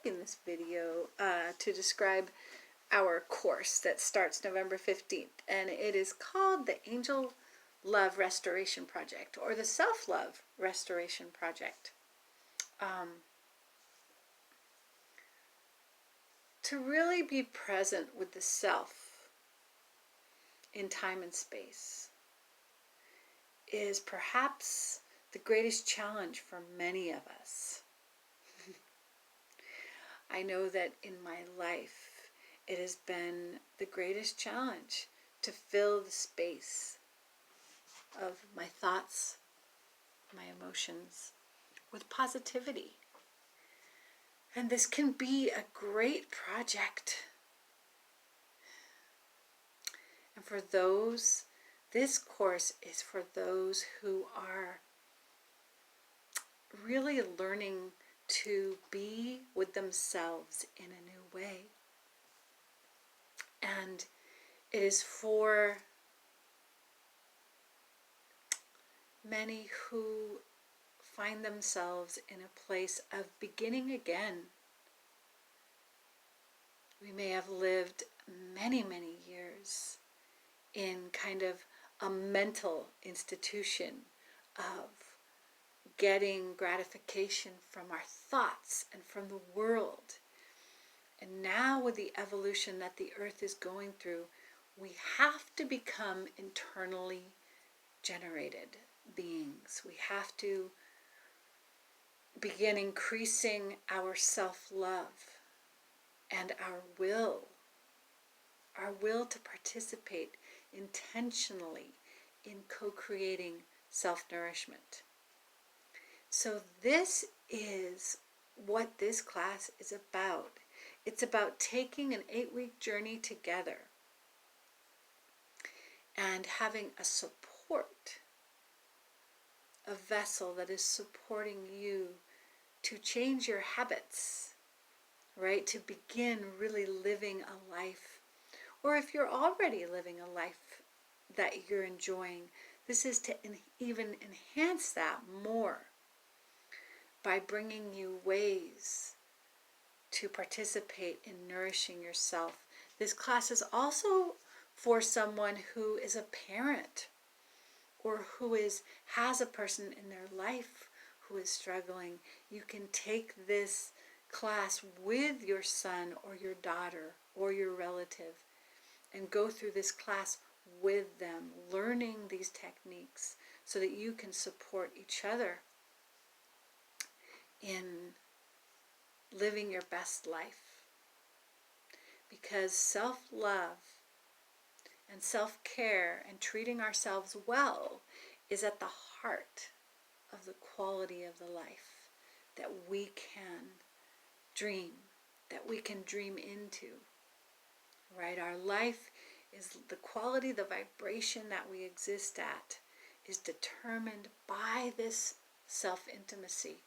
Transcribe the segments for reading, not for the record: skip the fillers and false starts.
making this video to describe our course that starts November 15th, and it is called the Angel Love Restoration Project, or the Self-Love Restoration Project. To really be present with the self in time and space is perhaps the greatest challenge for many of us. I know that in my life it has been the greatest challenge to fill the space of my thoughts, my emotions, with positivity. And this can be a great project. And for those, this course is for those who are really learning to be with themselves in a new way. And it is for many who find themselves in a place of beginning again. We may have lived many, many years in kind of a mental institution of getting gratification from our thoughts and from the world. And now with the evolution that the earth is going through, we have to become internally generated beings. We have to begin increasing our self-love and our will to participate intentionally in co-creating self-nourishment. So this is what this class is about. It's about taking an 8-week journey together and having a support, a vessel that is supporting you to change your habits, right? To begin really living a life. Or if you're already living a life that you're enjoying, this is to even enhance that more by bringing you ways to participate in nourishing yourself. This class is also for someone who is a parent or who has a person in their life who is struggling. You can take this class with your son or your daughter or your relative and go through this class with them, learning these techniques so that you can support each other in living your best life. Because self-love and self-care and treating ourselves well is at the heart of the quality of the life that we can dream, that we can dream into, right? Our life is the quality, the vibration that we exist at is determined by this self-intimacy.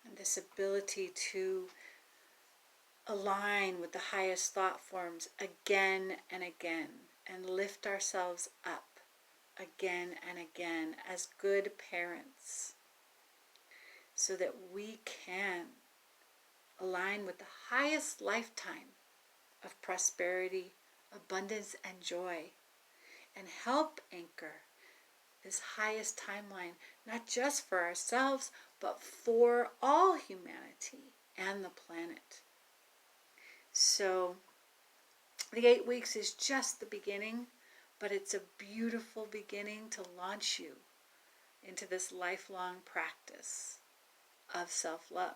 And this ability to align with the highest thought forms again and again and lift ourselves up again and again as good parents so that we can align with the highest lifetime of prosperity, abundance, and joy, and help anchor this highest timeline, not just for ourselves, but for all humanity and the planet. So the 8 weeks is just the beginning, but it's a beautiful beginning to launch you into this lifelong practice of self-love.